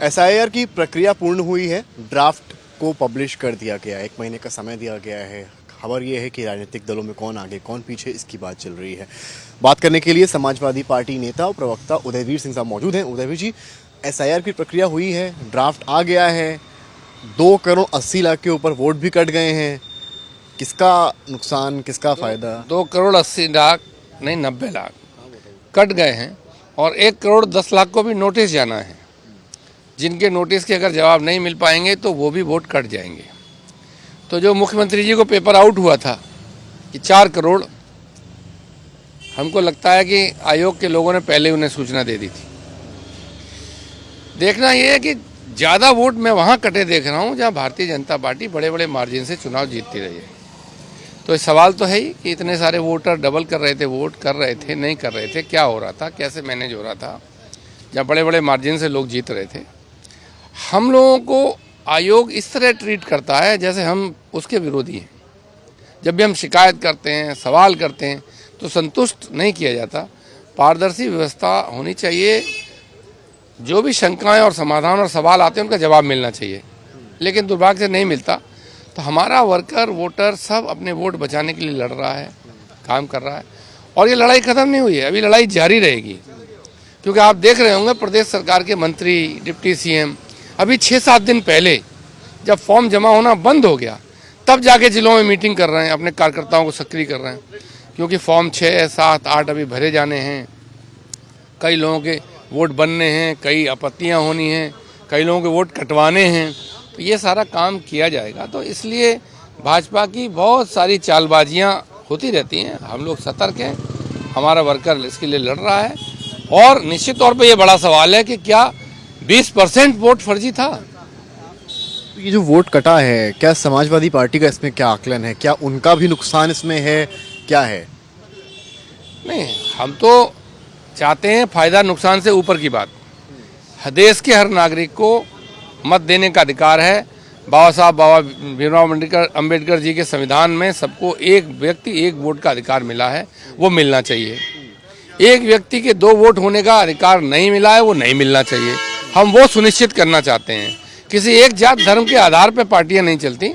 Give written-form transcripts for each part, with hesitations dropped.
SIR की प्रक्रिया पूर्ण हुई है, ड्राफ्ट को पब्लिश कर दिया गया है, 1 महीने का समय दिया गया है। खबर यह है कि राजनीतिक दलों में कौन आगे कौन पीछे, इसकी बात चल रही है। बात करने के लिए समाजवादी पार्टी नेता और प्रवक्ता उदयवीर सिंह साहब मौजूद हैं। उदयवीर जी, एसआईआर की प्रक्रिया हुई है, ड्राफ्ट आ गया है, 2 करोड़ 80 लाख के ऊपर वोट भी कट गए हैं। किसका नुकसान, किसका फायदा? 2 करोड़ 80 लाख नहीं 90 लाख कट गए हैं और 1 करोड़ 10 लाख को भी नोटिस जाना है, जिनके नोटिस के अगर जवाब नहीं मिल पाएंगे तो वो भी वोट कट जाएंगे। तो जो मुख्यमंत्री जी को पेपर आउट हुआ था कि 4 करोड़, हमको लगता है कि आयोग के लोगों ने पहले उन्हें सूचना दे दी थी। देखना ये है कि ज़्यादा वोट मैं वहाँ कटे देख रहा हूँ जहाँ भारतीय जनता पार्टी बड़े बड़े मार्जिन से चुनाव जीतती रही है। तो इस सवाल तो है ही कि इतने सारे वोटर डबल कर रहे थे, वोट कर रहे थे, नहीं कर रहे थे, क्या हो रहा था, कैसे मैनेज हो रहा था, जहाँ बड़े बड़े मार्जिन से लोग जीत रहे थे। हम लोगों को आयोग इस तरह ट्रीट करता है जैसे हम उसके विरोधी हैं। जब भी हम शिकायत करते हैं, सवाल करते हैं तो संतुष्ट नहीं किया जाता। पारदर्शी व्यवस्था होनी चाहिए, जो भी शंकाएं और समाधान और सवाल आते हैं उनका जवाब मिलना चाहिए, लेकिन दुर्भाग्य से नहीं मिलता। तो हमारा वर्कर वोटर सब अपने वोट बचाने के लिए लड़ रहा है, काम कर रहा है और ये लड़ाई ख़त्म नहीं हुई है, अभी लड़ाई जारी रहेगी। क्योंकि आप देख रहे होंगे प्रदेश सरकार के मंत्री, डिप्टी सीएम अभी 6-7 दिन पहले जब फॉर्म जमा होना बंद हो गया तब जाके जिलों में मीटिंग कर रहे हैं, अपने कार्यकर्ताओं को सक्रिय कर रहे हैं। क्योंकि फॉर्म 6, 7, 8 अभी भरे जाने हैं, कई लोगों के वोट बनने हैं, कई आपत्तियां होनी हैं, कई लोगों के वोट कटवाने हैं, तो ये सारा काम किया जाएगा। तो इसलिए भाजपा की बहुत सारी चालबाजियां होती रहती हैं, हम लोग सतर्क हैं, हमारा वर्कर इसके लिए लड़ रहा है। और निश्चित तौर पे ये बड़ा सवाल है कि क्या 20% वोट फर्जी था? ये जो वोट कटा है, क्या समाजवादी पार्टी का इसमें क्या आकलन है? क्या उनका भी नुकसान इसमें है, क्या है? नहीं, हम तो चाहते हैं फायदा नुकसान से ऊपर की बात। देश के हर नागरिक को मत देने का अधिकार है। बाबा भीमराव अम्बेडकर जी के संविधान में सबको एक व्यक्ति एक वोट का अधिकार मिला है, वो मिलना चाहिए। एक व्यक्ति के 2 वोट होने का अधिकार नहीं मिला है, वो नहीं मिलना चाहिए। हम वो सुनिश्चित करना चाहते हैं। किसी एक जात धर्म के आधार पर पार्टियां नहीं चलती।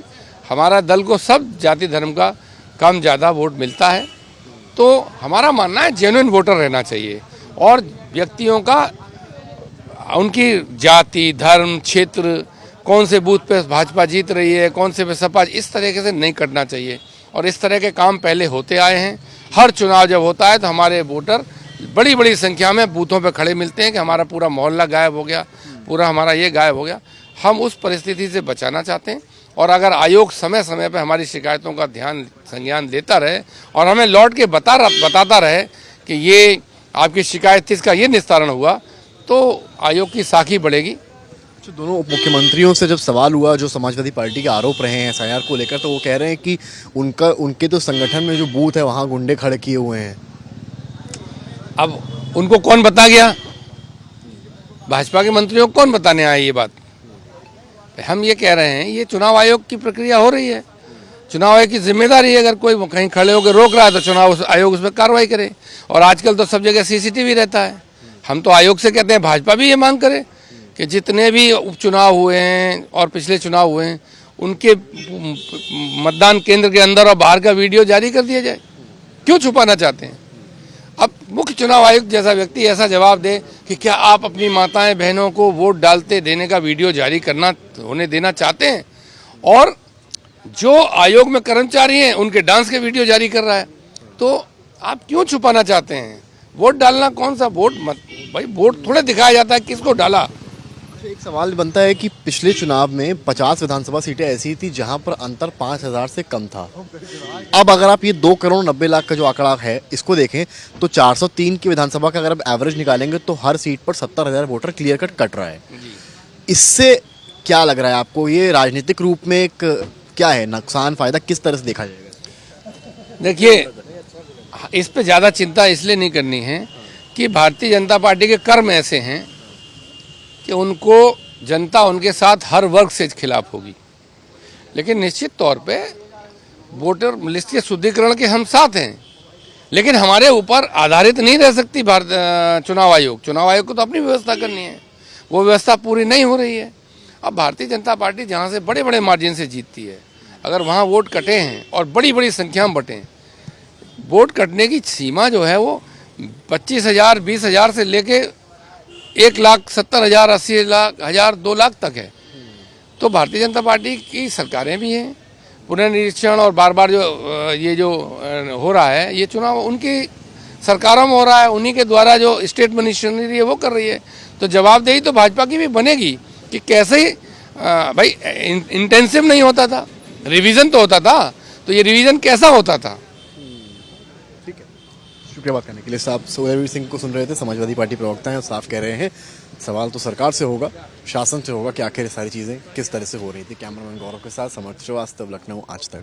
हमारा दल को सब जाति धर्म का कम ज़्यादा वोट मिलता है। तो हमारा मानना है जेन्युइन वोटर रहना चाहिए और व्यक्तियों का उनकी जाति, धर्म, क्षेत्र, कौन से बूथ पे भाजपा जीत रही है, कौन से पे सपा, इस तरीके से नहीं करना चाहिए। और इस तरह के काम पहले होते आए हैं। हर चुनाव जब होता है तो हमारे वोटर बड़ी बड़ी संख्या में बूथों पे खड़े मिलते हैं कि हमारा पूरा मोहल्ला गायब हो गया, पूरा हमारा ये गायब हो गया। हम उस परिस्थिति से बचाना चाहते हैं और अगर आयोग समय समय पर हमारी शिकायतों का संज्ञान लेता रहे और हमें लौट के बताता रहे कि ये आपकी शिकायत थी, इसका ये निस्तारण हुआ, तो आयोग की साखी बढ़ेगी। दोनों उप मुख्यमंत्रियों से जब सवाल हुआ, जो समाजवादी पार्टी के आरोप रहे हैं एसआईआर को लेकर, तो वो कह रहे हैं कि उनके तो संगठन में जो बूथ है वहाँ गुंडे खड़े किए हुए हैं। अब उनको कौन बता गया? भाजपा के मंत्रियों को कौन बताने आए ये बात? हम ये कह रहे हैं ये चुनाव आयोग की प्रक्रिया हो रही है, चुनाव आयोग की जिम्मेदारी है। अगर कोई कहीं खड़े होकर रोक रहा है तो चुनाव आयोग उस पर कार्रवाई करे। और आजकल तो सब जगह सीसीटीवी रहता है। हम तो आयोग से कहते हैं भाजपा भी ये मांग करे कि जितने भी उपचुनाव हुए हैं और पिछले चुनाव हुए हैं उनके मतदान केंद्र के अंदर और बाहर का वीडियो जारी कर दिया जाए। क्यों छुपाना चाहते हैं? अब मुख्य चुनाव आयुक्त जैसा व्यक्ति ऐसा जवाब दे कि क्या आप अपनी माताएं बहनों को वोट डालते देने का वीडियो जारी होने देना चाहते हैं? और जो आयोग में कर्मचारी हैं उनके डांस के वीडियो जारी कर रहा है, तो आप क्यों छुपाना चाहते हैं? वोट डालना कौन सा वोट, मत भाई वोट थोड़े दिखाया जाता है किसको डाला। एक सवाल बनता है कि पिछले चुनाव में 50 विधानसभा सीटें ऐसी थी जहां पर अंतर 5,000 से कम था। अब अगर आप ये 2 करोड़ 90 लाख का जो आंकड़ा है इसको देखें तो 403 की विधानसभा का अगर आप एवरेज निकालेंगे तो हर सीट पर 70,000 वोटर क्लियर कट रहा है। इससे क्या लग रहा है आपको? ये राजनीतिक रूप में एक क्या है नुकसान फायदा, किस तरह से देखा जाएगा? देखिए, इस पे ज़्यादा चिंता इसलिए नहीं करनी है कि भारतीय जनता पार्टी के कर्म ऐसे हैं कि उनको जनता उनके साथ हर वर्ग से खिलाफ होगी। लेकिन निश्चित तौर पे वोटर लिस्ट के शुद्धिकरण के हम साथ हैं, लेकिन हमारे ऊपर आधारित नहीं रह सकती चुनाव आयोग। चुनाव आयोग को तो अपनी व्यवस्था करनी है। वो व्यवस्था पूरी नहीं हो रही है। अब भारतीय जनता पार्टी जहाँ से बड़े बड़े मार्जिन से जीतती है, अगर वहाँ वोट कटे हैं और बड़ी बड़ी संख्या में बटे हैं, वोट कटने की सीमा जो है वो 25,000 20,000 से लेके 1,70,000 80,000 2 लाख तक है। तो भारतीय जनता पार्टी की सरकारें भी हैं, पुनर्निरीक्षण और बार बार जो ये जो हो रहा है, ये चुनाव उनकी सरकारों में हो रहा है, उन्हीं के द्वारा जो स्टेट मशीनरी है वो कर रही है। तो जवाबदेही तो भाजपा की भी बनेगी कि कैसे भाई इंटेंसिव नहीं होता था, रिवीजन तो होता था, तो ये रिवीजन कैसा होता था। ठीक है, शुक्रिया बात करने के लिए। साहब सोयावीर सिंह को सुन रहे थे, समाजवादी पार्टी प्रवक्ता हैं, और साफ कह रहे हैं सवाल तो सरकार से होगा, शासन से होगा कि आखिर ये सारी चीज़ें किस तरह से हो रही थी। कैमरामैन गौरव के साथ समर्थ श्रीवास्तव, लखनऊ आज तक।